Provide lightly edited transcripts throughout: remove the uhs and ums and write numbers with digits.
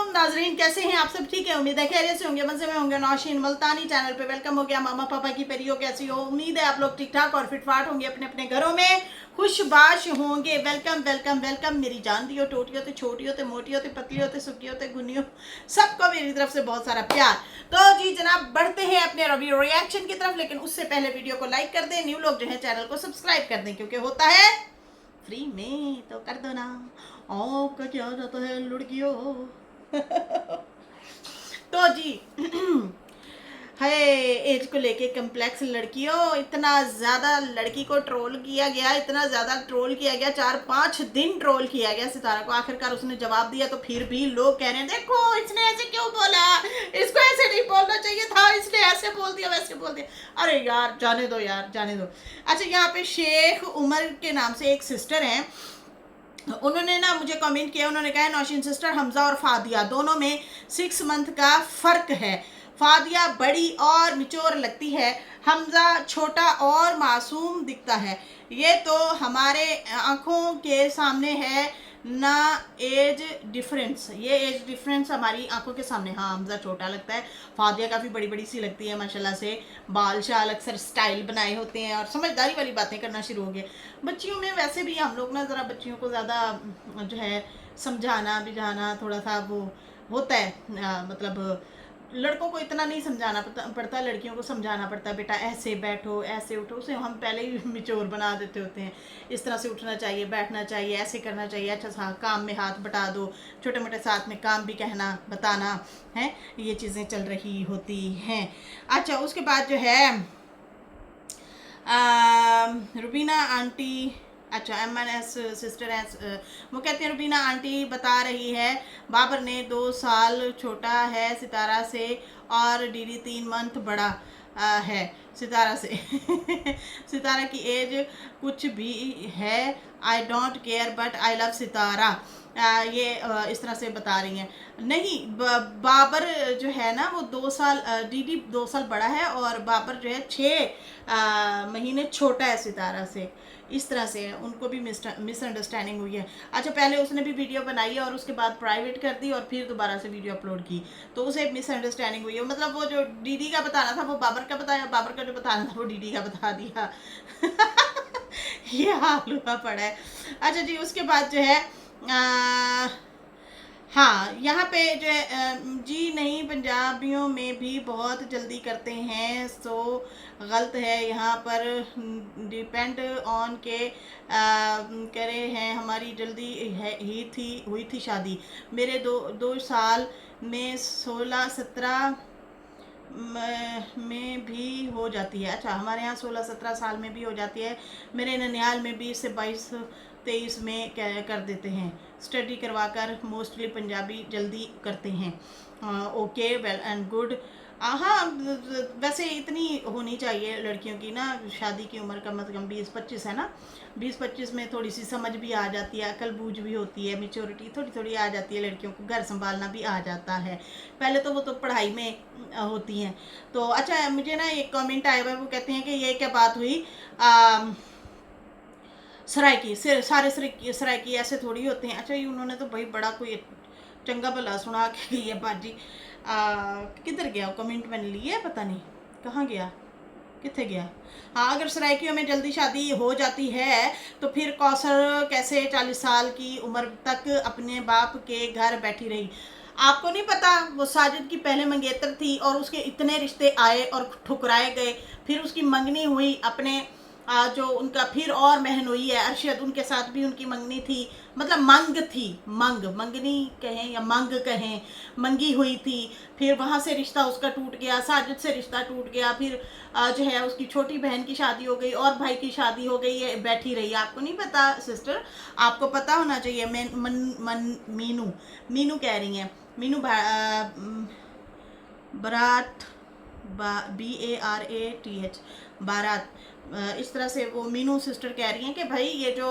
वालेकुम नाजरीन, कैसे हैं आप सब? ठीक है, उम्मीद है खैरियत से होंगे, मजे में होंगे। नौशीन मुल्तानी चैनल पे वेलकम हो गया। मामा पापा की परियों कैसी हो? उम्मीद है आप लोग ठीक ठाक और फिटफाट होंगे, अपने अपने घरों में खुशबाश होंगे। वेलकम वेलकम वेलकम मेरी जान दी हो, टोटी होते, छोटी होते, मोटी होते, पतली होते, सुखी होते, गुनी हो, सबको मेरी तरफ से बहुत सारा प्यार। तो जी जनाब, बढ़ते हैं अपने रवि रिएक्शन की तरफ, लेकिन उससे पहले वीडियो को लाइक कर दें, न्यू लोग जो है चैनल को सब्सक्राइब कर दें, क्योंकि होता है फ्री में, तो कर दो ना। आपका क्या जाता है लड़कियों। तो जी है, एज को लेके कम्प्लेक्स लड़कियों, इतना ज़्यादा लड़की को ट्रोल किया गया, इतना ज़्यादा ट्रोल किया गया, 4-5 दिन ट्रोल किया गया सितारा को। आखिरकार उसने जवाब दिया, तो फिर भी लोग कह रहे हैं देखो इसने ऐसे क्यों बोला, इसको ऐसे नहीं बोलना चाहिए था, इसने ऐसे बोल दिया, वैसे बोल दिया। अरे यार जाने दो, यार जाने दो। अच्छा, यहाँ पे शेख उमर के नाम से एक सिस्टर हैं, उन्होंने ना मुझे कमेंट किया। उन्होंने कहा नौशीन सिस्टर, हमजा और फादिया दोनों में 6 मंथ का फ़र्क है। फादिया बड़ी और मिच्योर लगती है, हमजा छोटा और मासूम दिखता है। ये तो हमारे आंखों के सामने है ना, एज डिफरेंस, ये एज डिफरेंस हमारी आंखों के सामने। हाँ, हमजा छोटा लगता है, फादिया काफ़ी बड़ी बड़ी सी लगती है माशाल्लाह से। बाल शाल अक्सर स्टाइल बनाए होते हैं और समझदारी वाली बातें करना शुरू हो गए। बच्चियों में वैसे भी हम लोग ना ज़रा बच्चियों को ज़्यादा जो है समझाना बुझाना थोड़ा सा वो होता है। मतलब लड़कों को इतना नहीं समझाना पड़ता, लड़कियों को समझाना पड़ता है, बेटा ऐसे बैठो, ऐसे उठो। उसे हम पहले ही मिच्योर बना देते होते हैं, इस तरह से उठना चाहिए, बैठना चाहिए, ऐसे करना चाहिए। अच्छा सा काम में हाथ बटा दो, छोटे मोटे साथ में काम भी कहना बताना है, ये चीज़ें चल रही होती हैं। अच्छा, उसके बाद जो है रुबीना आंटी, अच्छा MNS सिस्टर है, वो कहते हैं रुबीना आंटी बता रही है बाबर ने 2 साल छोटा है सितारा से और डीडी 3 मंथ बड़ा है सितारा से। सितारा की एज कुछ भी है, I don't care but I love Sitara. ये इस तरह से बता रही हैं। नहीं, बाबर जो है ना वो 2 साल, डीडी 2 साल बड़ा है और बाबर जो है 6 महीने छोटा है सितारा से। इस तरह से उनको भी मिसअंडरस्टैंडिंग हुई है। अच्छा, पहले उसने भी वीडियो बनाई है और उसके बाद प्राइवेट कर दी और फिर दोबारा से वीडियो अपलोड की, तो उसे मिसअंडरस्टैंडिंग हुई है। मतलब वो जो डीडी का बताना था वो बाबर का बताया, बाबर का जो बताना था वो डीडी का बता दिया। ये हाल हुआ पड़ा है। अच्छा जी, उसके बाद जो है हाँ, यहाँ पे जो है जी नहीं, पंजाबियों में भी बहुत जल्दी करते हैं, सो गलत है यहाँ पर। डिपेंड ऑन के करे हैं, हमारी जल्दी है ही थी, हुई थी शादी। मेरे 2 साल में 16-17 में भी हो जाती है। अच्छा, हमारे यहाँ 16-17 साल में भी हो जाती है। मेरे ननिहाल में 20 से 22-23 में कर देते हैं, स्टडी करवाकर। मोस्टली पंजाबी जल्दी करते हैं। Okay, well and good. हाँ, वैसे इतनी होनी चाहिए लड़कियों की ना शादी की उम्र, कम से कम 20-25 है ना। 20-25 में थोड़ी सी समझ भी आ जाती है, अकल बूझ भी होती है, मेच्योरिटी थोड़ी थोड़ी आ जाती है लड़कियों को, घर संभालना भी आ जाता है। पहले तो वो तो पढ़ाई में होती हैं। तो अच्छा, मुझे ना एक कमेंट आया हुआ है, वो कहते हैं कि ये क्या बात हुई, सराइकी से सारे सराइकी ऐसे थोड़ी होते हैं। अच्छा, ये उन्होंने तो भाई बड़ा कोई चंगा भला सुना के गई है बाजी। किधर गया कमेंट? मैंने लिया है, पता नहीं कहाँ गया, कितने गया। हाँ, अगर सराइकियों में जल्दी शादी हो जाती है तो फिर कौसर कैसे 40 साल की उम्र तक अपने बाप के घर बैठी रही? आपको नहीं पता, वो साजिद की पहले मंगेतर थी और उसके इतने रिश्ते आए और ठुकराए गए, फिर उसकी मंगनी हुई अपने जो उनका फिर और बहन हुई है अरशद, उनके साथ भी उनकी मंगनी थी। मतलब मंग थी, मंगनी कहें या मंग कहें, मंगी हुई थी। फिर वहाँ से रिश्ता उसका टूट गया, साजिद से रिश्ता टूट गया, फिर जो है उसकी छोटी बहन की शादी हो गई और भाई की शादी हो गई है, बैठी रही। आपको नहीं पता सिस्टर? आपको पता होना चाहिए। मीनू कह रही हैं, मीनू बारात, BARATH, बारात। इस तरह से वो मीनू सिस्टर कह रही हैं कि भाई ये जो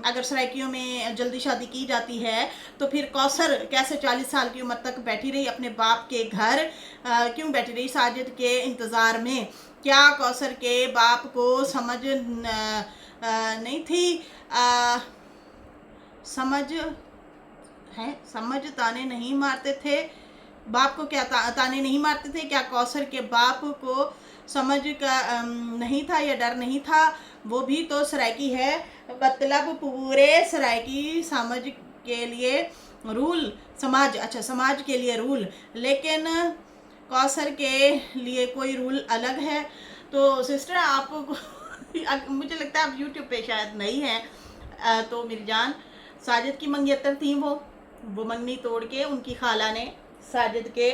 अगर सराइकियों में जल्दी शादी की जाती है तो फिर कौसर कैसे 40 साल की उम्र तक बैठी रही अपने बाप के घर, क्यों बैठी रही साजिद के इंतज़ार में? क्या कौसर के बाप को समझ नहीं थी? समझ हैं, समझ ताने नहीं मारते थे बाप को, क्या ताने नहीं मारते थे क्या? कौसर के बाप को समझ का नहीं था या डर नहीं था? वो भी तो सराइकी है, मतलब पूरे सराइकी समझ के लिए रूल, समाज, अच्छा समाज के लिए रूल, लेकिन कौसर के लिए कोई रूल अलग है। तो सिस्टर आपको मुझे लगता है आप यूट्यूब पे शायद नहीं है, तो मेरी जान, साजिद की मंगेतर थी वो मंगनी तोड़ के उनकी खाला ने, साजिद के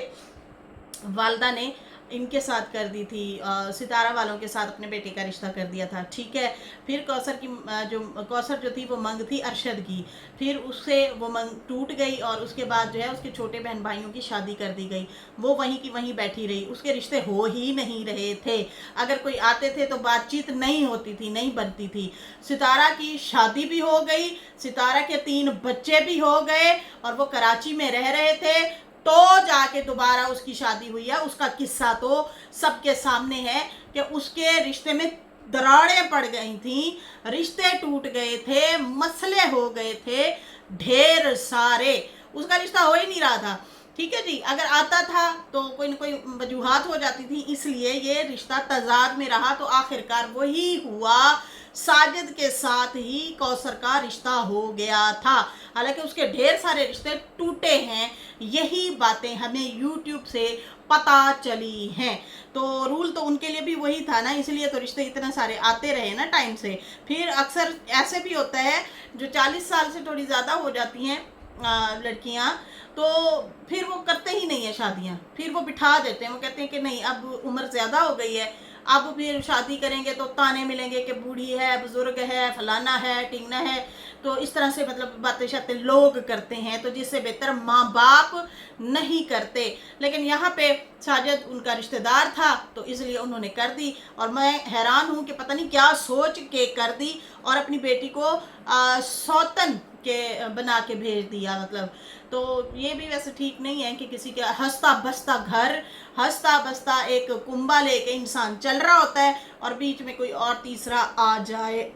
वालदा ने इनके साथ कर दी थी, सितारा वालों के साथ अपने बेटे का रिश्ता कर दिया था, ठीक है। फिर कौसर की कौसर जो थी वो मंग थी अरशद की, फिर उससे वो मंग टूट गई और उसके बाद जो है उसके छोटे बहन भाइयों की शादी कर दी गई। वो वहीं की वहीं बैठी रही, उसके रिश्ते हो ही नहीं रहे थे। अगर कोई आते थे तो बातचीत नहीं होती थी, नहीं बनती थी। सितारा की शादी भी हो गई, सितारा के 3 बच्चे भी हो गए और वो कराची में रह रहे थे, तो जाके दोबारा उसकी शादी हुई है। उसका किस्सा तो सबके सामने है कि उसके रिश्ते में दरारें पड़ गई थी, रिश्ते टूट गए थे, मसले हो गए थे ढेर सारे, उसका रिश्ता हो ही नहीं रहा था, ठीक है जी। अगर आता था तो कोई ना कोई वजूहात हो जाती थी, इसलिए ये रिश्ता तजाद में रहा, तो आखिरकार वही हुआ, साजिद के साथ ही कौसर का रिश्ता हो गया था। हालांकि उसके ढेर सारे रिश्ते टूटे हैं, यही बातें हमें यूट्यूब से पता चली हैं। तो रूल तो उनके लिए भी वही था ना, इसलिए तो रिश्ते इतने सारे आते रहे ना टाइम से। फिर अक्सर ऐसे भी होता है जो 40 साल से थोड़ी ज़्यादा हो जाती हैं लड़कियां, तो फिर वो करते ही नहीं है शादियां, फिर वो बिठा देते हैं, वो कहते हैं कि नहीं अब उम्र ज़्यादा हो गई है, अब फिर शादी करेंगे तो ताने मिलेंगे कि बूढ़ी है, बुजुर्ग है, फलाना है, टिंगना है। तो इस तरह से मतलब बातें शातें लोग करते हैं, तो जिससे बेहतर माँ बाप नहीं करते। लेकिन यहाँ पे साजिद उनका रिश्तेदार था तो इसलिए उन्होंने कर दी, और मैं हैरान हूँ कि पता नहीं क्या सोच के कर दी, और अपनी बेटी को सौतन के बना के भेज दिया, मतलब। तो ये भी वैसे ठीक नहीं है कि किसी के हंसता बसता घर, हंसता बसता एक कुंबा लेके इंसान चल रहा होता है और बीच में कोई और तीसरा आ जाए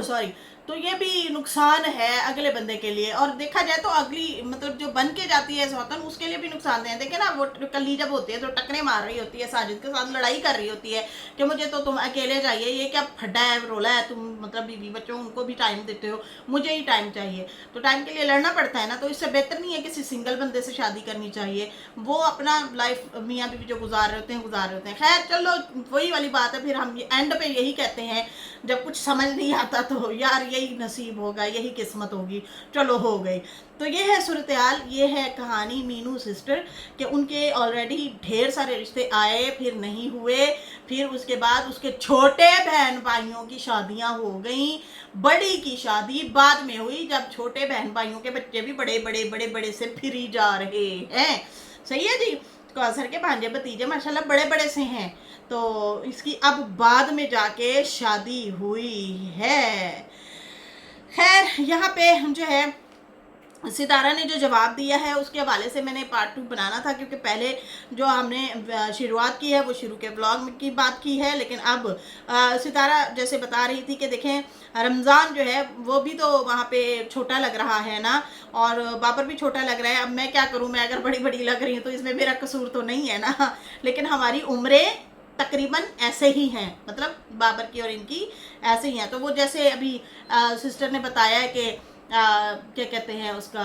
सॉरी। तो ये भी नुकसान है अगले बंदे के लिए, और देखा जाए तो अगली मतलब जो बन के जाती है सौतन, उसके लिए भी नुकसान है। देखे ना, वो कली जब होती है तो टकरे मार रही होती है, साजिद के साथ लड़ाई कर रही होती है कि मुझे तो तुम अकेले चाहिए, ये क्या फड्डा है, रोला है, तुम मतलब बीवी बच्चों उनको भी टाइम देते हो, मुझे ही टाइम चाहिए। तो टाइम के लिए लड़ना पड़ता है ना, तो इससे बेहतर नहीं है किसी सिंगल बंदे से शादी करनी चाहिए। वो अपना लाइफ मियाँ बीवी जो गुजार रहे होते हैं गुजार रहे होते हैं। खैर चलो, वही वाली बात है, फिर हम एंड पे यही कहते हैं जब कुछ समझ नहीं आता तो यार यही नसीब होगा, यही किस्मत होगी, चलो हो गई। तो ये है सूरत हाल, ये है कहानी मीनू सिस्टर कि उनके ऑलरेडी ढेर सारे रिश्ते आए, फिर नहीं हुए, फिर उसके बाद उसके छोटे बहन भाइयों की शादियां हो गई, बड़ी की शादी बाद में हुई जब छोटे बहन भाइयों के बच्चे भी बड़े बड़े बड़े बड़े से फिरी जा रहे हैं। सही है जी। कौसर के भांजे भतीजे माशाल्लाह बड़े बड़े से हैं, तो इसकी अब बाद में जाके शादी हुई है। खैर यहाँ पे जो है सितारा ने जो जवाब दिया है उसके हवाले से मैंने पार्ट 2 बनाना था, क्योंकि पहले जो हमने शुरुआत की है वो शुरू के ब्लॉग की बात की है, लेकिन अब सितारा जैसे बता रही थी कि देखें रमज़ान जो है वो भी तो वहाँ पे छोटा लग रहा है ना, और बाबर भी छोटा लग रहा है। अब मैं क्या करूँ, मैं अगर बड़ी बड़ी लग रही हूँ तो इसमें मेरा कसूर तो नहीं है ना लेकिन हमारी उम्रें तकरीबन ऐसे ही हैं, मतलब बाबर की और इनकी ऐसे ही हैं। तो वो जैसे अभी सिस्टर ने बताया कि क्या कहते हैं उसका,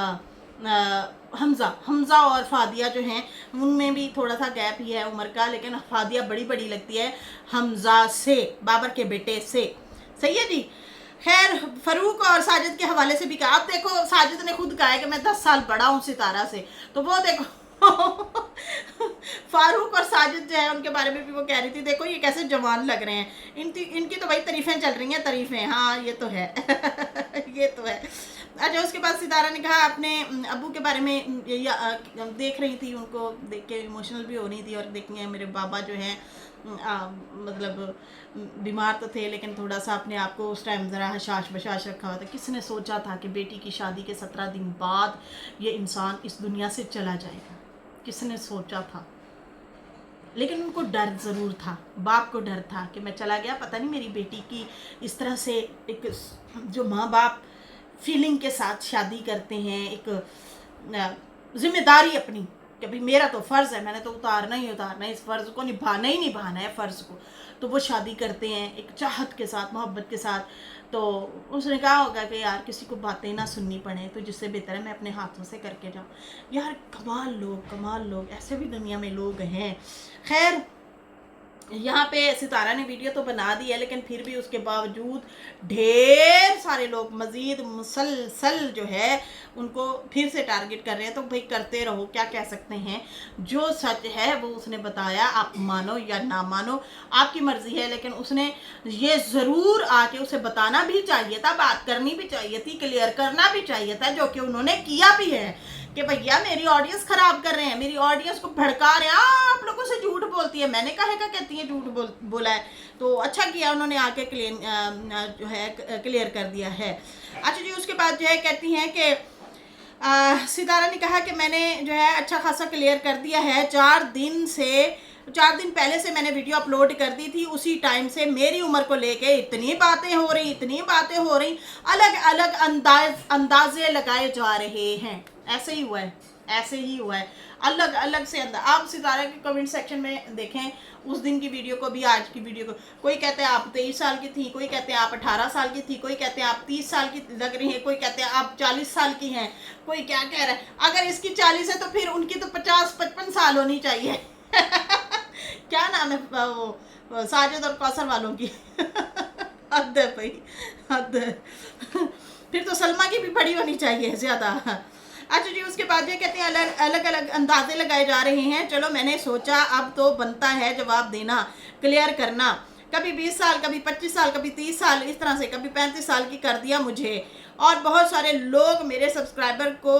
हमज़ा और फादिया जो हैं उनमें भी थोड़ा सा गैप ही है उम्र का, लेकिन फादिया बड़ी बड़ी लगती है हमज़ा से, बाबर के बेटे से। सही है जी। खैर फ़ारूक और साजिद के हवाले से भी कहा, आप देखो साजिद ने खुद कहा है कि मैं 10 साल बड़ा हूँ सितारा से, तो वो देखो फारूक और साजिद जो है उनके बारे में भी वो कह रही थी, देखो ये कैसे जवान लग रहे हैं, इनकी तो भाई तारीफें चल रही हैं, तारीफें, हाँ ये तो है ये तो है। अच्छा, उसके बाद सितारा ने कहा अपने अबू के बारे में, देख रही थी, उनको देख के इमोशनल भी हो रही थी, और देखिए मेरे बाबा जो हैं मतलब बीमार तो थे लेकिन थोड़ा सा अपने आप को उस टाइम ज़रा हशाश बशाश रखा हुआ था। किसने सोचा था कि बेटी की शादी के 17 दिन बाद ये इंसान इस दुनिया से चला जाएगा, किसने सोचा था। लेकिन उनको डर ज़रूर था, बाप को डर था कि मैं चला गया, पता नहीं मेरी बेटी की इस तरह से एक जो माँ बाप फीलिंग के साथ शादी करते हैं, एक जिम्मेदारी अपनी कि भाई मेरा तो फ़र्ज़ है, मैंने तो उतारना ही उतारना है, इस फ़र्ज़ को निभाना ही निभाना है फ़र्ज़ को, तो वो शादी करते हैं एक चाहत के साथ, मोहब्बत के साथ। तो उसने कहा होगा कि यार किसी को बातें ना सुननी पड़े, तो जिससे बेहतर है मैं अपने हाथों से करके जाऊँ। यार कमाल लोग, ऐसे भी दुनिया में लोग हैं। खैर, यहाँ पे सितारा ने वीडियो तो बना दी है, लेकिन फिर भी उसके बावजूद ढेर सारे लोग मज़ीद मुसलसल जो है उनको फिर से टारगेट कर रहे हैं। तो भाई करते रहो, क्या कह सकते हैं। जो सच है वो उसने बताया, आप मानो या ना मानो आपकी मर्जी है, लेकिन उसने ये ज़रूर आके उसे बताना भी चाहिए था, बात करनी भी चाहिए थी, क्लियर करना भी चाहिए था, जो कि उन्होंने किया भी है कि भैया मेरी ऑडियंस खराब कर रहे हैं, मेरी ऑडियंस को भड़का रहे हैं, आप लोगों से झूठ बोलती है, मैंने कहा कहती है झूठ बोला है। तो अच्छा किया उन्होंने आके जो है क्लियर कर दिया है। अच्छा जी, उसके बाद जो है कहती हैं कि सितारा ने कहा कि मैंने जो है अच्छा खासा क्लियर कर दिया है, 4 दिन पहले से मैंने वीडियो अपलोड कर दी थी, उसी टाइम से मेरी उम्र को लेके इतनी बातें हो रही, अलग अलग अंदाजे लगाए जा रहे हैं। ऐसे ही हुआ है, अलग अलग से आप सितारा के कमेंट सेक्शन में देखें, उस दिन की वीडियो को भी आज की वीडियो को, कोई कहते हैं आप 23 साल की थी, कोई कहते हैं आप 18 साल की थी, कोई कहते हैं आप 30 साल की लग रही हैं, कोई कहते हैं आप 40 साल की हैं, कोई क्या कह रहा है। अगर इसकी 40 है तो फिर उनकी तो 50-55 साल होनी चाहिए। क्या नाम है वो साजिद और कौसर वालों की। हद है भाई, हद है। फिर तो सलमा की भी बड़ी होनी चाहिए ज़्यादा। अच्छा जी, उसके बाद ये कहते हैं अलग अलग अंदाजे लगाए जा रहे हैं। चलो मैंने सोचा अब तो बनता है जवाब देना, क्लियर करना। कभी 20 साल, कभी 25 साल, कभी 30 साल, इस तरह से कभी 35 साल की कर दिया मुझे। और बहुत सारे लोग मेरे सब्सक्राइबर को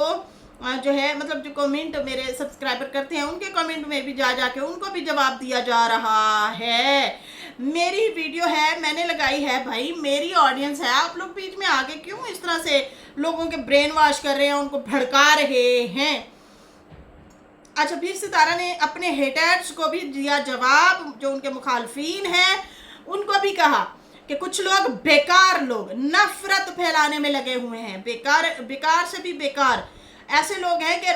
जो है मतलब जो कमेंट मेरे सब्सक्राइबर करते हैं उनके कमेंट में भी जाके उनको भी जवाब दिया जा रहा है। मेरी वीडियो है, मैंने लगाई है भाई, मेरी ऑडियंस है, आप लोग बीच में आके क्यों इस तरह से लोगों के ब्रेन वॉश कर रहे हैं, उनको भड़का रहे हैं। अच्छा, फिर सितारा ने अपने हेटर्स को भी दिया जवाब, जो उनके मुखालफीन हैं उनको भी कहा कि कुछ लोग बेकार लोग नफरत फैलाने में लगे हुए हैं, बेकार से भी बेकार ऐसे लोग हैं कि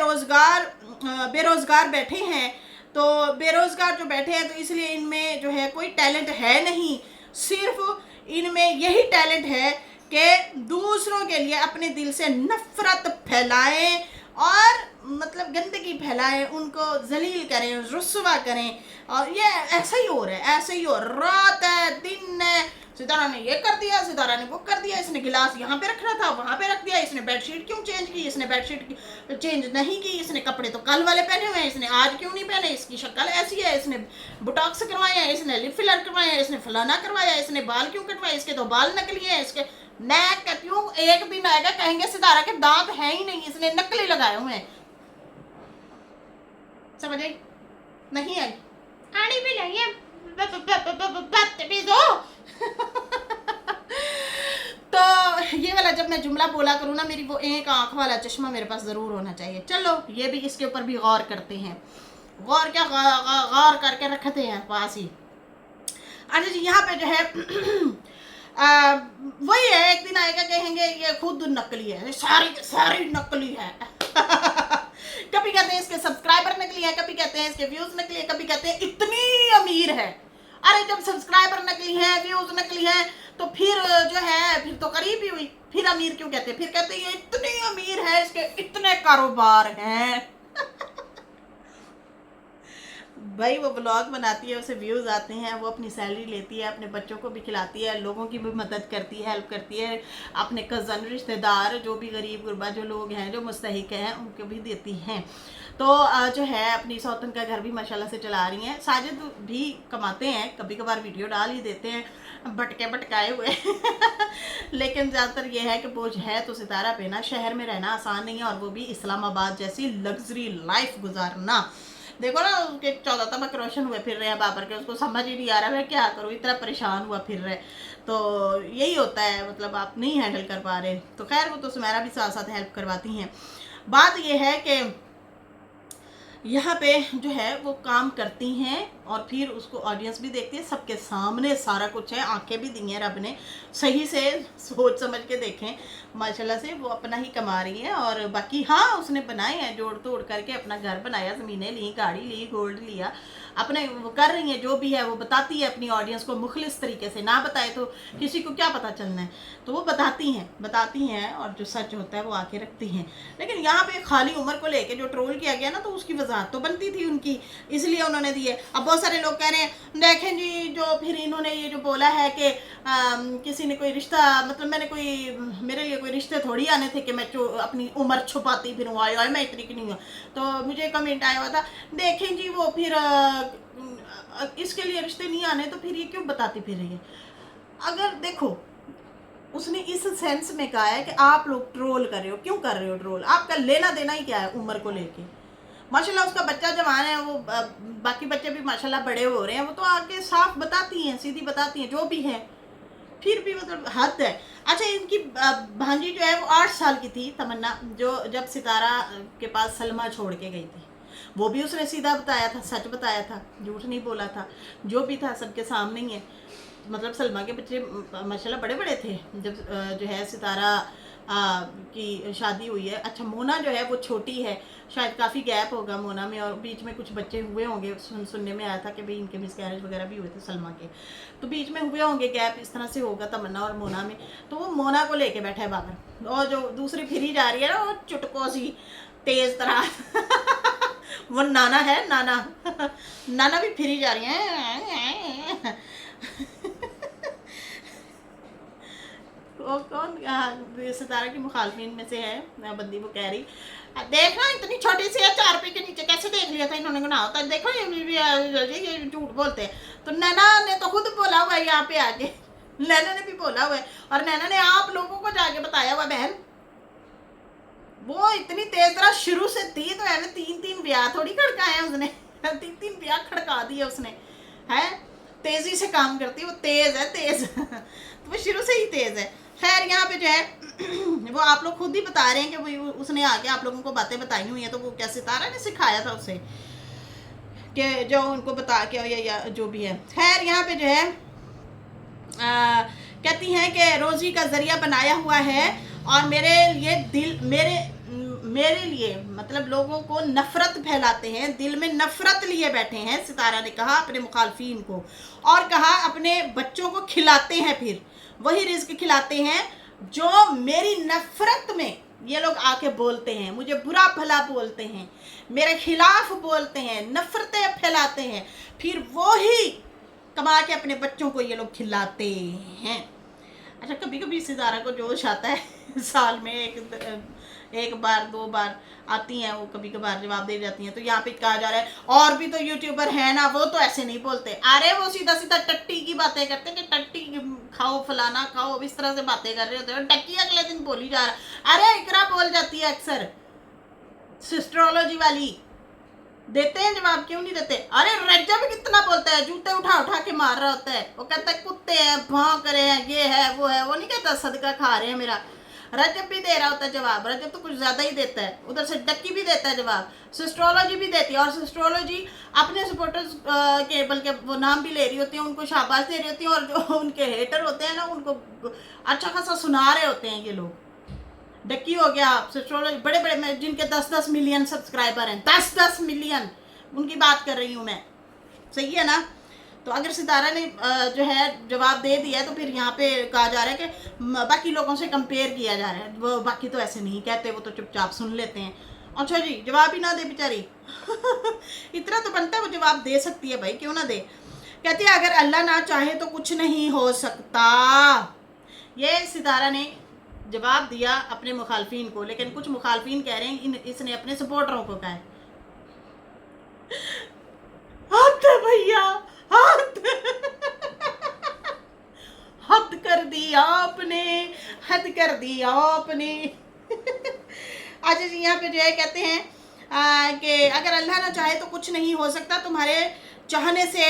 बेरोज़गार बैठे हैं। तो बेरोज़गार जो बैठे हैं तो इसलिए इनमें जो है कोई टैलेंट है नहीं, सिर्फ इनमें यही टैलेंट है कि दूसरों के लिए अपने दिल से नफरत फैलाएं और मतलब गंदगी फैलाएं, उनको जलील करें, रुस्वा करें। और ये ऐसा ही हो रहा है, रात है दिन है, सितारा ने ये कर दिया, सितारा ने वो कर दिया, इसने गिलास यहाँ पे रखना था वहाँ पे रख दिया, इसने बेडशीट क्यों चेंज की, इसने बेडशीट चेंज नहीं की, इसने कपड़े तो कल वाले पहने हुए हैं, इसने आज क्यों नहीं पहने, इसकी शक्ल ऐसी है, इसने बोटॉक्स करवाए हैं, इसने लिप फिलर करवाए हैं, इसने फलाना करवाया, इसने बाल क्यों कटवाए, इसके तो बाल नकली हैं, इसके मैं कहती हूँ एक दिन आएगा कहेंगे सितारा के दांत है ही नहीं, इसने नकली लगाए हुए हैं। समझ आई? नहीं आई? आनी भी नहीं है, बदतमीज हो। तो ये वाला जब मैं जुमला बोला करूँ ना, मेरी वो एक आंख वाला चश्मा मेरे पास ज़रूर होना चाहिए। चलो ये भी इसके ऊपर भी गौर करते हैं, गौर क्या गौर करके रखते हैं पास ही। अच्छा जी, यहाँ पे जो है वही है, एक दिन आएगा कहेंगे ये खुद नकली है, सारी नकली है। कभी कहते हैं इसके सब्सक्राइबर नकली है, कभी कहते हैं इसके व्यूज नकली है, कभी कहते हैं इतनी अमीर है। अरे जब सब्सक्राइबर नकली है, व्यूज नकली है, तो फिर जो है फिर तो गरीबी हुई, फिर अमीर क्यों कहते हैं? फिर कहते हैं ये इतनी अमीर है, इसके इतने कारोबार हैं। भाई वो ब्लॉग बनाती है, उसे व्यूज़ आते हैं, वो अपनी सैलरी लेती है, अपने बच्चों को भी खिलाती है, लोगों की भी मदद करती है, हेल्प करती है, अपने कज़न रिश्तेदार जो भी गरीब गुरबा जो लोग हैं जो मुस्तहिक हैं उनको भी देती हैं। तो जो है अपनी सौतन का घर भी माशाल्लाह से चला रही हैं। साजिद भी कमाते हैं, कभी कभार वीडियो डाल ही देते हैं भटकाए हुए। लेकिन ज़्यादातर ये है कि बोझ है तो सितारा पे ना, शहर में रहना आसान नहीं है, और वो भी इस्लामाबाद जैसी लग्जरी लाइफ गुजारना। देखो ना उसके 14 तबक रोशन हुए फिर रहे हैं बाबर के, उसको समझ ही नहीं आ रहा मैं क्या करूँ, इतना परेशान हुआ फिर रहे। तो यही होता है, मतलब आप नहीं हैंडल कर पा रहे। तो खैर वो तो सुमेरा भी साथ साथ हेल्प करवाती हैं। बात ये है कि यहाँ पे जो है वो काम करती हैं और फिर उसको ऑडियंस भी देखती है, सबके सामने सारा कुछ है, आंखें भी दी हैं रब ने, सही से सोच समझ के देखें, माशाल्लाह से वो अपना ही कमा रही है। और बाकी हाँ, उसने बनाए हैं, जोड़ तोड़ करके अपना घर बनाया, ज़मीनें ली, गाड़ी ली, गोल्ड लिया, अपने वो कर रही हैं जो भी है, वो बताती है अपनी ऑडियंस को मुखलिस तरीके से। ना बताए तो किसी को क्या पता चलना है, तो वो बताती हैं और जो सच होता है वो आके रखती हैं। लेकिन यहाँ पे खाली उम्र को लेके जो ट्रोल किया गया ना, तो उसकी वजाहत तो बनती थी उनकी, इसलिए उन्होंने दी है। अब बहुत सारे लोग कह रहे हैं देखें जी, जो फिर इन्होंने ये जो बोला है कि किसी ने कोई रिश्ता, मतलब मेरे लिए कोई रिश्ते थोड़ी आने थे कि मैं अपनी उम्र छुपाती फिरूँ, आया मैं इतनी की नहीं हूँ। तो मुझे कमेंट आया हुआ था, देखें जी वो फिर इसके लिए रिश्ते नहीं आने, तो फिर ये क्यों बताती फिर रही है। अगर देखो, उसने इस सेंस में कहा है कि आप लोग ट्रोल कर रहे हो, क्यों कर रहे हो ट्रोल, आपका लेना देना ही क्या है उम्र को लेके। माशाल्लाह उसका बच्चा जवान है, वो बाकी बच्चे भी माशाल्लाह बड़े हो रहे हैं, वो तो आके साफ बताती हैं, सीधी बताती हैं जो भी है, फिर भी मतलब हद है। अच्छा, इनकी भांजी जो है वो 8 साल की थी, तमन्ना, जो जब सितारा के पास सलमा छोड़ के गई थी, वो भी उसने सीधा बताया था, सच बताया था, झूठ नहीं बोला था, जो भी था सबके सामने ही है। मतलब सलमा के बच्चे माशाल्लाह बड़े बड़े थे जब जो है सितारा की शादी हुई है। अच्छा, मोना जो है वो छोटी है, शायद काफ़ी गैप होगा मोना में, और बीच में कुछ बच्चे हुए होंगे, सुनने में आया था कि भाई इनके मिसकैरेज वगैरह भी हुए थे सलमा के, तो बीच में हुए होंगे गैप, इस तरह से होगा तमन्ना और मोना में। तो वो मोना को लेके बैठा है बाबर, और जो दूसरी फिरी जा रही है ना, वो चुटको सी तेज तरह वो नाना है, नाना नाना भी फिरी जा रही है। वो कौन सितारा की मुखालफिन में से है बंदी, वो कह रही देखना इतनी छोटी सी है, 4 रुपए के नीचे कैसे देख लिया था इन्होंने, गुनाह होता है, देखो ये झूठ बोलते हैं। तो नैना ने तो खुद बोला हुआ है यहाँ पे आके, नैना ने भी बोला हुआ है, और नैना ने आप लोगों को जाके बताया हुआ बहन, वो इतनी तेज तरह शुरू से थी, तो ऐसे 3 ब्याह थोड़ी खड़काए हैं उसने, 3 ब्याह खड़का दिए उसने, है तेजी से काम करती है, वो तेज है, तेज तो वो शुरू से ही तेज है। खैर यहाँ पे जो है वो आप लोग खुद ही बता रहे हैं कि भाई उसने आके आप लोगों को बातें बताई हुई हैं, तो वो क्या सितारा ने सिखाया था उसे कि जो उनको बता के, या जो भी है। खैर यहाँ पे जो है कहती हैं कि रोजी का जरिया बनाया हुआ है, और मेरे लिए मतलब लोगों को नफरत फैलाते हैं, दिल में नफरत लिए बैठे हैं, सितारा ने कहा अपने मुखालफिन को, और कहा अपने बच्चों को खिलाते हैं, फिर वही रिज्क खिलाते हैं जो मेरी नफरत में ये लोग आके बोलते हैं, मुझे बुरा भला बोलते हैं, मेरे खिलाफ बोलते हैं, नफरतें फैलाते हैं, फिर वो ही कमा के अपने बच्चों को ये लोग खिलाते हैं। अच्छा, कभी कभी सितारा को जोश आता है साल में एक बार 2 बार आती हैं वो, कभी कभार जवाब दे जाती हैं। तो यहाँ पे कहा जा रहा है और भी तो यूट्यूबर है ना, वो तो ऐसे नहीं बोलते, अरे वो सीधा सीधा टट्टी की बातें करते हैं कि टट्टी खाओ, फलाना खाओ, इस तरह से बातें कर रहे होते हैं। टट्टी अगले दिन बोली जा रहा है, अरे इकरा बोल जाती है अक्सर, सिस्ट्रोलॉजी वाली, देते हैं जवाब, क्यों नहीं देते। अरे रज्जब कितना बोलता है, जूते उठा उठा के मार रहा होता है, वो कहता है कुत्ते हैं, भौंक रहे हैं, ये है वो है, वो नहीं कहता सदका खा रहे हैं मेरा। रजब भी दे रहा होता है जवाब, रजब तो कुछ ज़्यादा ही देता है, उधर से डक्की भी देता है जवाब, सिस्ट्रोलॉजी भी देती है, और सिस्ट्रोलॉजी अपने सपोर्टर्स के बल्कि वो नाम भी ले रही होती है, उनको शाबाश दे रही होती है, और जो उनके हेटर होते हैं ना, उनको अच्छा खासा सुना रहे होते हैं ये लोग। डक्की हो गया, सिस्ट्रोलॉजी, बड़े बड़े जिनके 10-10 मिलियन सब्सक्राइबर हैं, 10-10 मिलियन, उनकी बात कर रही हूँ मैं, सही है ना। तो अगर सितारा ने जो है जवाब दे दिया है, तो फिर यहाँ पे कहा जा रहा है कि बाकी लोगों से कंपेयर किया जा रहा है, वो बाकी तो ऐसे नहीं कहते, वो तो चुपचाप सुन लेते हैं। अच्छा जी, जवाब ही ना दे बेचारी इतना तो बनता है, वो जवाब दे सकती है भाई, क्यों ना दे। कहती है अगर अल्लाह ना चाहे तो कुछ नहीं हो सकता, ये सितारा ने जवाब दिया अपने मुखालफिन को। लेकिन कुछ मुखालफिन कह रहे हैं इसने अपने सपोर्टरों को कहा है। हद भैया, हद हद कर दी आपने, हद कर दी आपने अच्छा जी, यहाँ पे जो है कहते हैं कि अगर अल्लाह ना चाहे तो कुछ नहीं हो सकता, तुम्हारे चाहने से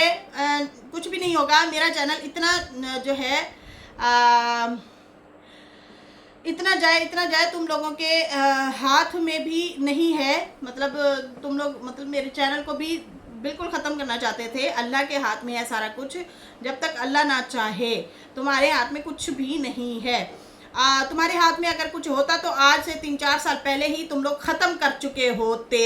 कुछ भी नहीं होगा। मेरा चैनल इतना जो है इतना जाए तुम लोगों के हाथ में भी नहीं है, मतलब तुम लोग, मतलब मेरे चैनल को भी बिल्कुल ख़त्म करना चाहते थे। अल्लाह के हाथ में है सारा कुछ, जब तक अल्लाह ना चाहे तुम्हारे हाथ में कुछ भी नहीं है। तुम्हारे हाथ में अगर कुछ होता तो आज से 3-4 साल पहले ही तुम लोग ख़त्म कर चुके होते।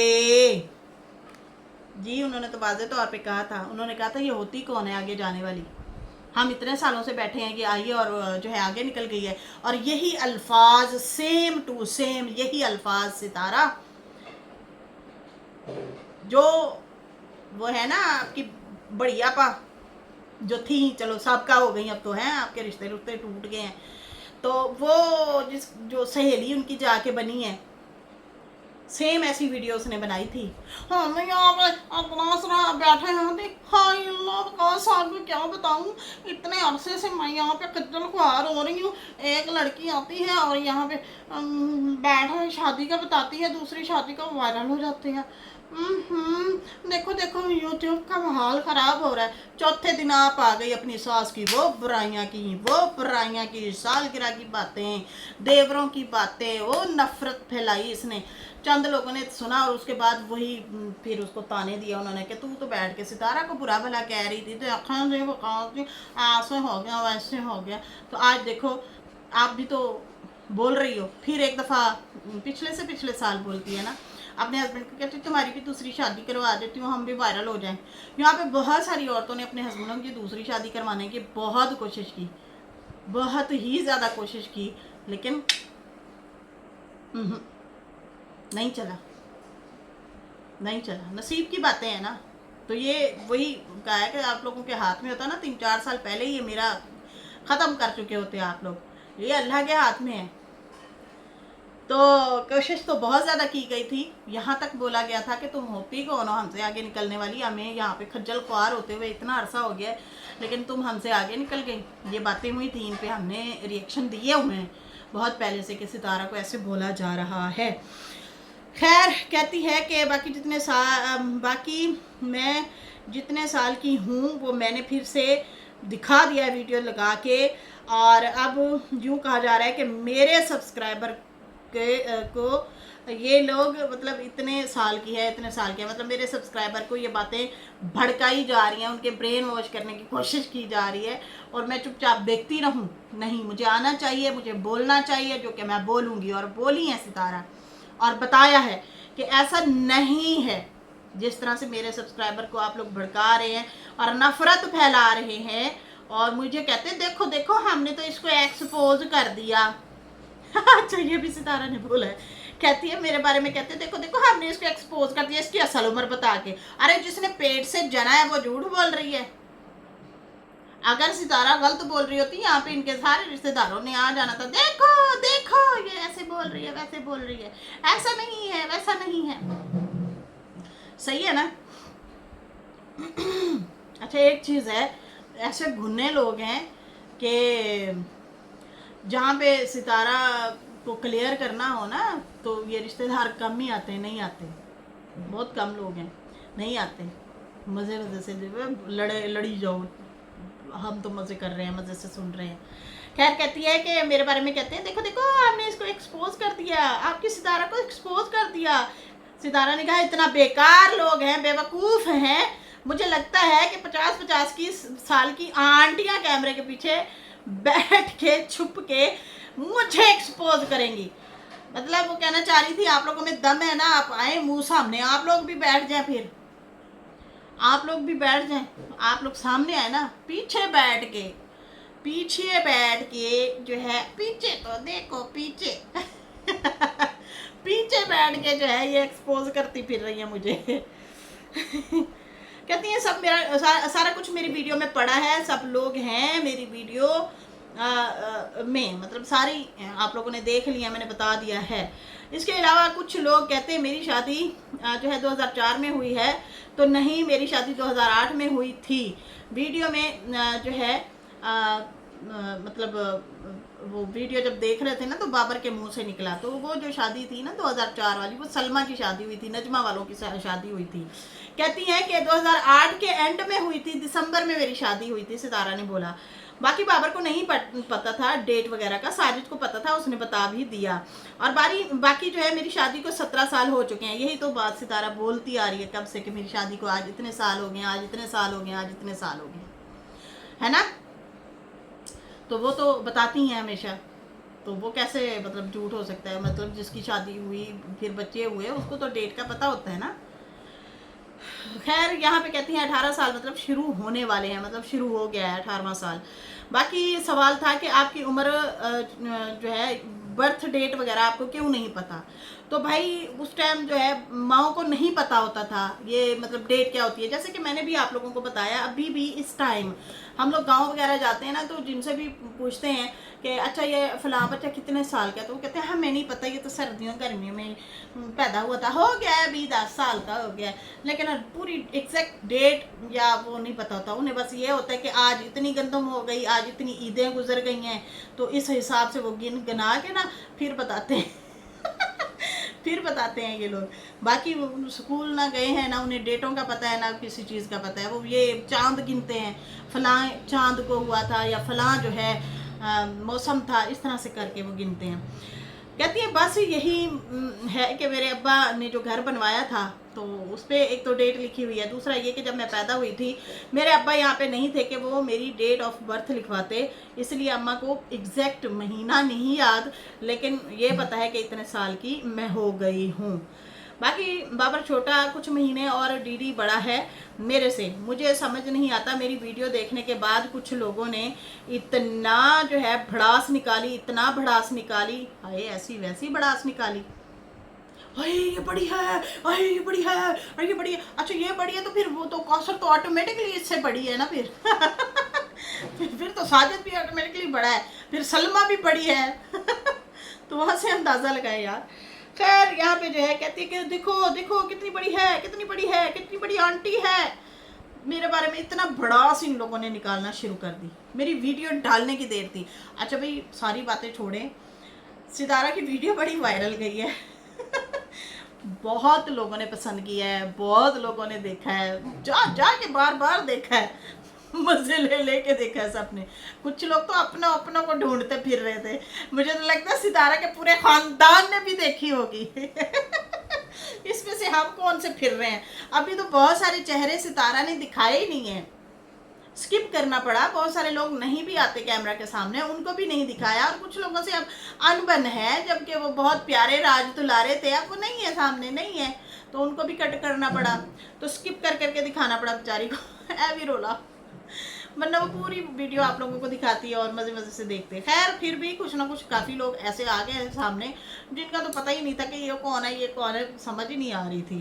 जी उन्होंने तो वाज़ेह तौर पे कहा था, उन्होंने कहा था ये होती कौन है आगे जाने वाली, हम इतने सालों से बैठे हैं कि आइए और जो है आगे निकल गई है। और यही अल्फाज सेम टू सेम, यही अल्फाज सितारा जो वो है ना आपकी बढ़िया पा जो थी, चलो सबका हो गई, अब तो हैं आपके रिश्ते रुश्ते टूट गए हैं, तो वो जो सहेली उनकी जाके बनी है, सेम ऐसी वीडियो उसने बनाई थी। हाँ मैं यहाँ पे अपना बैठे हैं, हाय अल्लाह का साहब में क्या बताऊँ, इतने अरसे से मैं यहाँ पे खज्जल खुआर हो रही हूँ। एक लड़की आती है और यहाँ पे बैठा शादी का बताती है, दूसरी शादी का वायरल हो जाते हैं। देखो देखो यूट्यूब का माहौल ख़राब हो रहा है। चौथे दिन आप आ गई अपनी सास की वो बुराइयां की, सालगिरह की बातें, देवरों की बातें, वो नफरत फैलाई इसने, चंद लोगों ने सुना और उसके बाद वही फिर उसको ताने दिया उन्होंने कि तू तो बैठ के सितारा को बुरा भला कह रही थी, तो अखा से वो ऐसे हो गया वैसे हो गया। तो आज देखो आप भी तो बोल रही हो, फिर एक दफ़ा पिछले साल बोलती है ना अपने हस्बैंड को, कहती तुम्हारी भी दूसरी शादी करवा देती हूँ, हम भी वायरल हो जाएं। यहाँ पे बहुत सारी औरतों ने अपने हस्बैंडों की दूसरी शादी करवाने की बहुत कोशिश की, बहुत ही ज़्यादा कोशिश की, लेकिन नहीं चला, नसीब की बातें हैं ना। तो ये वही कहा है कि आप लोगों के हाथ में होता ना, 3-4 साल पहले ये मेरा ख़त्म कर चुके होते आप लोग, ये अल्लाह के हाथ में है। तो कोशिश तो बहुत ज़्यादा की गई थी, यहाँ तक बोला गया था कि तुम होती कौन हो हमसे आगे निकलने वाली, हमें यहाँ पे खज्जल ख्वार होते हुए इतना अरसा हो गया है, लेकिन तुम हमसे आगे निकल गई। ये बातें हुई थी, इन पे हमने रिएक्शन दिए हुए हैं बहुत पहले से कि सितारा को ऐसे बोला जा रहा है। खैर कहती है कि बाकी मैं जितने साल की हूँ वो मैंने फिर से दिखा दिया वीडियो लगा के, और अब यूँ कहा जा रहा है कि मेरे सब्सक्राइबर को ये लोग मतलब इतने साल की है मतलब मेरे सब्सक्राइबर को ये बातें भड़काई जा रही हैं, उनके ब्रेन वॉश करने की कोशिश की जा रही है, और मैं चुपचाप देखती रहूं? नहीं, मुझे आना चाहिए, मुझे बोलना चाहिए, जो कि मैं बोलूँगी, और बोली है सितारा, और बताया है कि ऐसा नहीं है जिस तरह से मेरे सब्सक्राइबर को आप लोग भड़का रहे हैं और नफरत फैला रहे हैं, और मुझे कहते हैं देखो देखो हमने तो इसको एक्सपोज कर दिया। अच्छा ये भी सितारा ने बोला है, कहती है मेरे बारे में, कहते हैं देखो देखो हमने इसको एक्सपोज कर दिया इसकी असल उम्र बता के। अरे जिसने पेट से जना है वो झूठ बोल रही है। अगर सितारा गलत बोल रही होती यहाँ पे इनके सारे रिश्तेदारों ने आ जाना था, देखो देखो ये ऐसे बोल रही है वैसे बोल रही है, ऐसा नहीं है वैसा नहीं है। सही है ना। अच्छा एक चीज़ है, ऐसे घुन्ने लोग हैं कि जहाँ पे सितारा को क्लियर करना हो ना तो ये रिश्तेदार कम ही आते हैं, नहीं आते, बहुत कम लोग हैं, नहीं आते। मज़े से लड़ी जाओ, हम तो मज़े कर रहे हैं, मज़े से सुन रहे हैं। खैर कहती है कि मेरे बारे में कहते हैं देखो देखो हमने इसको एक्सपोज कर दिया, आपकी सितारा को एक्सपोज कर दिया। सितारा ने कहा इतना बेकार लोग हैं, बेवकूफ़ हैं, मुझे लगता है कि 50-50 साल की आंटियाँ कैमरे के पीछे बैठ के छुप के मुझे एक्सपोज करेंगी। मतलब वो कहना चाह रही थी आप लोगों में दम है ना, आप आए मुंह सामने, आप लोग भी बैठ जाएं, फिर आप लोग भी बैठ जाएं, आप लोग सामने आए ना, पीछे बैठ के जो है, पीछे तो देखो पीछे पीछे बैठ के जो है ये एक्सपोज करती फिर रही है मुझे। कहती हैं सब मेरा सारा कुछ मेरी वीडियो में पड़ा है, सब लोग हैं मेरी वीडियो में, मतलब सारी आप लोगों ने देख लिया, मैंने बता दिया है। इसके अलावा कुछ लोग कहते हैं मेरी शादी जो है 2004 में हुई है, तो नहीं मेरी शादी 2008 में हुई थी। वीडियो में जो है मतलब वो वीडियो जब देख रहे थे ना तो बाबर के मुंह से निकला, तो वो जो शादी थी ना 2004 वाली, वो सलमा की शादी हुई थी, नजमा वालों की शादी हुई थी। कहती हैं कि 2008 के एंड में हुई थी, दिसंबर में मेरी शादी हुई थी, सितारा ने बोला। बाकी बाबर को नहीं पता था डेट वगैरह का, साजिद को पता था, उसने बता भी दिया। और बाकी जो है मेरी शादी को 17 साल हो चुके हैं, यही तो बात सितारा बोलती आ रही है कब से कि मेरी शादी को आज इतने साल हो गए, आज इतने साल हो गए, आज इतने साल हो गए, है ना। तो वो तो बताती हैं हमेशा, तो वो कैसे मतलब झूठ हो सकता है, मतलब जिसकी शादी हुई फिर बच्चे हुए उसको तो डेट का पता होता है ना। खैर यहाँ पे कहती हैं 18 साल मतलब शुरू होने वाले हैं, मतलब शुरू हो गया है 18वां साल। बाकी सवाल था कि आपकी उम्र जो है बर्थ डेट वगैरह आपको क्यों नहीं पता। तो भाई उस टाइम जो है माओ को नहीं पता होता था ये मतलब डेट क्या होती है। जैसे कि मैंने भी आप लोगों को बताया, अभी भी इस टाइम हम लोग गांव वगैरह जाते हैं ना, तो जिनसे भी पूछते हैं कि अच्छा ये फलां बच्चा कितने साल का है, तो वो कहते हैं हमें नहीं पता, ये तो सर्दियों गर्मियों में पैदा हुआ था, हो गया है अभी 10 साल का हो गया है। लेकिन पूरी एग्जैक्ट डेट या वो नहीं पता होता उन्हें, बस ये होता है कि आज इतनी गंदम हो गई, आज इतनी ईदें गुजर गई हैं, तो इस हिसाब से वो गिना के ना फिर बताते हैं फिर बताते हैं ये लोग। बाकी वो स्कूल ना गए हैं ना, उन्हें डेटों का पता है ना किसी चीज़ का पता है, वो ये चांद गिनते हैं, फलां चांद को हुआ था या फलां जो है मौसम था, इस तरह से करके वो गिनते हैं। कहती है बस यही है कि मेरे अब्बा ने जो घर बनवाया था तो उस पर एक तो डेट लिखी हुई है, दूसरा ये कि जब मैं पैदा हुई थी मेरे अब्बा यहाँ पे नहीं थे कि वो मेरी डेट ऑफ बर्थ लिखवाते, इसलिए अम्मा को एग्जैक्ट महीना नहीं याद, लेकिन ये पता है कि इतने साल की मैं हो गई हूँ। बाकी बाबर छोटा कुछ महीने और डीडी बड़ा है मेरे से। मुझे समझ नहीं आता, मेरी वीडियो देखने के बाद कुछ लोगों ने इतना जो है भड़ास निकाली, इतना भड़ास निकाली, हाय ऐसी वैसी भड़ास निकाली, अरे ये बड़ी है, अरे ये बड़ी है, अरे ये बड़ी है, अच्छा ये बड़ी है तो फिर वो तो कौसर तो ऑटोमेटिकली इससे बड़ी है ना फिर फिर तो साजिद भी ऑटोमेटिकली बड़ा है, फिर सलमा भी बड़ी है तो वहाँ से अंदाज़ा लगाए यार। खैर यहाँ पे जो है कहती है कि देखो देखो कितनी बड़ी है, कितनी बड़ी है, कितनी बड़ी आंटी है। मेरे बारे में इतना भड़ास इन लोगों ने निकालना शुरू कर दी, मेरी वीडियो डालने की देर थी। अच्छा भाई सारी बातें छोड़ें, सितारा की वीडियो बड़ी वायरल गई है बहुत लोगों ने पसंद किया है, बहुत लोगों ने देखा है, जा के बार बार देखा है मजे ले के देखा है सबने। कुछ लोग तो अपना अपनों को ढूंढते फिर रहे थे, मुझे तो लगता है सितारा के पूरे खानदान ने भी देखी होगी इसमें से हम कौन से फिर रहे हैं। अभी तो बहुत सारे चेहरे सितारा ने दिखाए ही नहीं है, स्किप करना पड़ा, बहुत सारे लोग नहीं भी आते कैमरा के सामने, उनको भी नहीं दिखाया। और कुछ लोगों से अब अनबन है, जबकि वो बहुत प्यारे राज दुलारे थे, अब वो नहीं है सामने, नहीं है, तो उनको भी कट करना पड़ा, तो स्किप कर करके दिखाना पड़ा बेचारी को ऐ भी रोला, वरना वो पूरी वीडियो आप लोगों को दिखाती है और मज़े मज़े से देखते हैं। खैर फिर भी कुछ ना कुछ काफ़ी लोग ऐसे आ गए हैं सामने जिनका तो पता ही नहीं था कि ये कौन है, ये कौन है, समझ ही नहीं आ रही थी।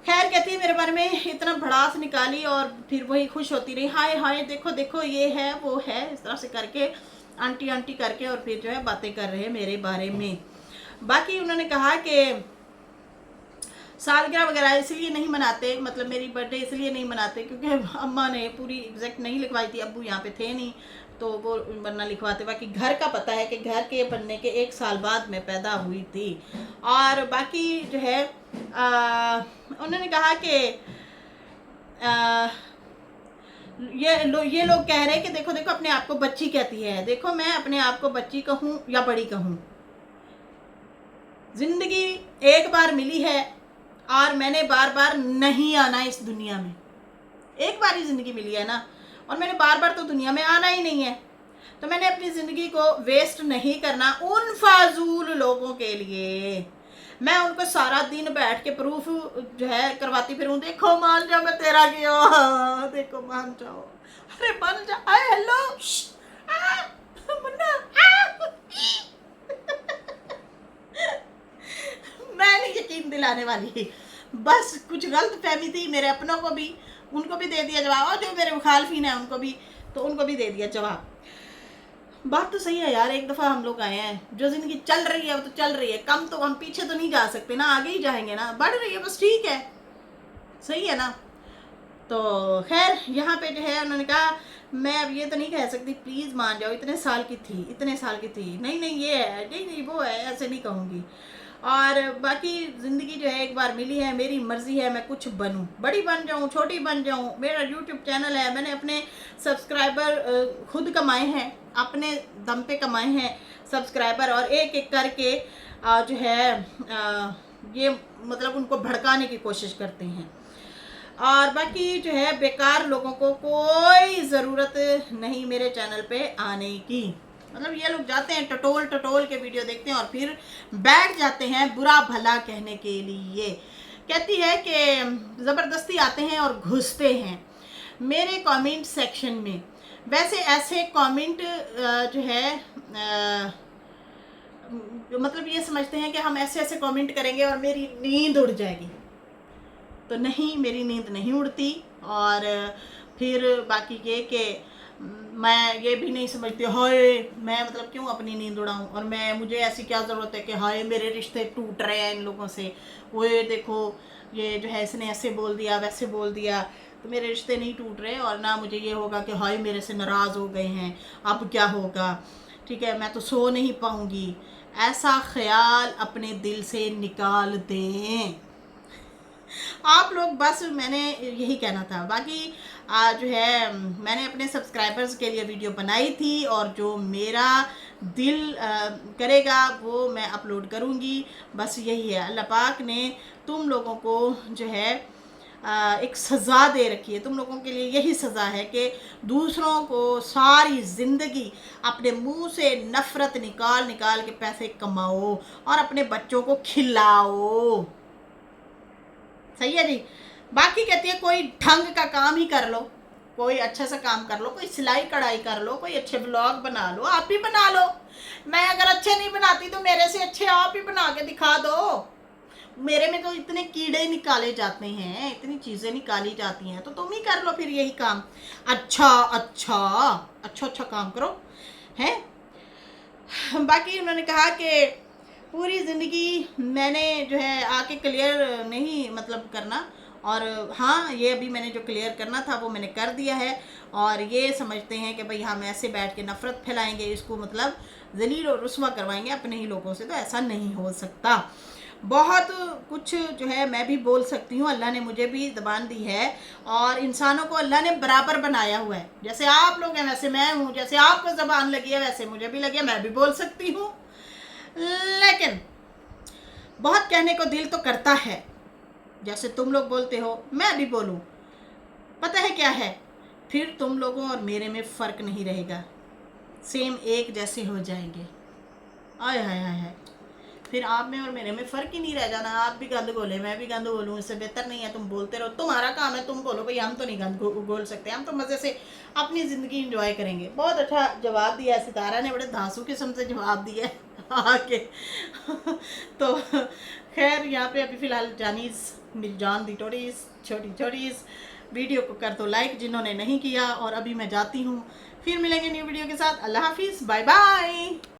खैर कहती है मेरे बारे में इतना भड़ास निकाली और फिर वही खुश होती रही, हाय हाय देखो देखो ये है वो है, इस तरह से करके आंटी आंटी करके, और फिर जो है बातें कर रहे हैं मेरे बारे में। बाकी उन्होंने कहा कि सालगिरह वगैरह इसलिए नहीं मनाते, मतलब मेरी बर्थडे इसलिए नहीं मनाते क्योंकि अम्मा ने पूरी एग्जैक्ट नहीं लिखवाई थी, अब्बू यहाँ पे थे नहीं तो वो बनना लिखवाते। बाकी घर का पता है कि घर के बनने के 1 साल बाद मैं पैदा हुई थी। और बाकी जो है उन्होंने कहा कि ये लोग कह रहे हैं कि देखो देखो अपने आप को बच्ची कहती है, देखो मैं अपने आप को बच्ची कहूँ या बड़ी कहूँ, जिंदगी एक बार मिली है और मैंने बार बार नहीं आना इस दुनिया में, एक बार ही ज़िंदगी मिली है ना, और मैंने बार बार तो दुनिया में आना ही नहीं है, तो मैंने अपनी ज़िंदगी को वेस्ट नहीं करना उन फाजूल लोगों के लिए। मैं उनको सारा दिन बैठ के प्रूफ जो है करवाती फिरूँ, देखो मान जाओ मैं तेरा किया, देखो मान जाओ, अरे मान जा, आए हेलो मुन्ना मैं नहीं यकीन दिलाने वाली, बस कुछ गलत फहमी थी मेरे अपनों को भी, उनको भी दे दिया जवाब, और जो मेरे मुखालफिन है उनको भी, तो उनको भी दे दिया जवाब। बात तो सही है यार, एक दफ़ा हम लोग आए हैं, जो ज़िंदगी चल रही है वो तो चल रही है, कम तो हम पीछे तो नहीं जा सकते ना, आगे ही जाएंगे ना, बढ़ रही है बस, ठीक है सही है ना। तो खैर यहाँ पे जो है उन्होंने कहा मैं अब ये तो नहीं कह सकती प्लीज़ मान जाओ, इतने साल की थी, इतने साल की थी, नहीं नहीं ये है, नहीं नहीं वो है, ऐसे नहीं कहूँगी। और बाकी ज़िंदगी जो है एक बार मिली है, मेरी मर्ज़ी है मैं कुछ बनूं, बड़ी बन जाऊं, छोटी बन जाऊं। मेरा यूट्यूब चैनल है, मैंने अपने सब्सक्राइबर खुद कमाए हैं, अपने दम पे कमाए हैं सब्सक्राइबर, और एक एक करके जो है ये मतलब उनको भड़काने की कोशिश करते हैं। और बाकी जो है बेकार लोगों को कोई ज़रूरत नहीं मेरे चैनल पे आने की। मतलब ये लोग जाते हैं टटोल टटोल के वीडियो देखते हैं और फिर बैठ जाते हैं बुरा भला कहने के लिए। कहती है कि ज़बरदस्ती आते हैं और घुसते हैं मेरे कमेंट सेक्शन में। वैसे ऐसे कमेंट जो है मतलब ये समझते हैं कि हम ऐसे ऐसे कमेंट करेंगे और मेरी नींद उड़ जाएगी। तो नहीं, मेरी नींद नहीं उड़ती। और फिर बाकी ये कि मैं ये भी नहीं समझती हाय मैं मतलब क्यों अपनी नींद उड़ाऊं, और मुझे ऐसी क्या ज़रूरत है कि हाय मेरे रिश्ते टूट रहे हैं इन लोगों से, वो ये देखो ये जो है इसने ऐसे बोल दिया वैसे बोल दिया। तो मेरे रिश्ते नहीं टूट रहे और ना मुझे ये होगा कि हाय मेरे से नाराज़ हो गए हैं अब क्या होगा, ठीक है मैं तो सो नहीं पाऊँगी। ऐसा ख्याल अपने दिल से निकाल दें आप लोग। बस मैंने यही कहना था। बाकी जो है मैंने अपने सब्सक्राइबर्स के लिए वीडियो बनाई थी और जो मेरा दिल करेगा वो मैं अपलोड करूँगी। बस यही है, अल्लाह पाक ने तुम लोगों को जो है एक सज़ा दे रखी है। तुम लोगों के लिए यही सज़ा है कि दूसरों को सारी ज़िंदगी अपने मुंह से नफ़रत निकाल निकाल के पैसे कमाओ और अपने बच्चों को खिलाओ। सही है जी। बाकी कहती है कोई ढंग का काम ही कर लो, कोई अच्छा सा काम कर लो, कोई सिलाई कढ़ाई कर लो, कोई अच्छे ब्लॉग बना लो, आप ही बना लो। मैं अगर अच्छे नहीं बनाती तो मेरे से अच्छे आप ही बना के दिखा दो। मेरे में तो इतने कीड़े निकाले जाते हैं, इतनी चीज़ें निकाली जाती हैं, तो तुम ही कर लो फिर यही काम। अच्छा अच्छा अच्छा अच्छा काम करो हैं। बाकी उन्होंने कहा कि पूरी ज़िंदगी मैंने जो है आके क्लियर नहीं मतलब करना, और हाँ ये अभी मैंने जो क्लियर करना था वो मैंने कर दिया है। और ये समझते हैं कि भाई हम ऐसे बैठ के नफ़रत फैलाएंगे, इसको मतलब ज़लील और रुस्वा करवाएंगे अपने ही लोगों से, तो ऐसा नहीं हो सकता। बहुत कुछ जो है मैं भी बोल सकती हूँ, अल्लाह ने मुझे भी ज़बान दी है और इंसानों को अल्लाह ने बराबर बनाया हुआ है। जैसे आप लोग हैं वैसे मैं हूँ, जैसे आपको ज़बान लगी है वैसे मुझे भी लगी है, मैं भी बोल सकती हूँ। लेकिन बहुत कहने को दिल तो करता है, जैसे तुम लोग बोलते हो मैं भी बोलूं। पता है क्या है, फिर तुम लोगों और मेरे में फ़र्क नहीं रहेगा, सेम एक जैसे हो जाएंगे। आय हाय हाय हाय, फिर आप में और मेरे में फ़र्क ही नहीं रह जाना। आप भी गंद बोले मैं भी गंद बोलूँ, इससे बेहतर नहीं है तुम बोलते रहो, तुम्हारा काम है तुम बोलो। भाई हम तो नहीं गंद बोल सकते, हम तो मज़े से अपनी ज़िंदगी इंजॉय करेंगे। बहुत अच्छा जवाब दिया है सितारा ने, बड़े धांसू किस्म से जवाब दिया है आके तो खैर यहाँ पे अभी फ़िलहाल जानीज़ मिर्जान दी टोरीज़ छोटी छोटीज़ वीडियो को कर दो लाइक जिन्होंने नहीं किया। और अभी मैं जाती हूँ, फिर मिलेंगे न्यू वीडियो के साथ। अल्लाह हाफिज़, बाय बाय।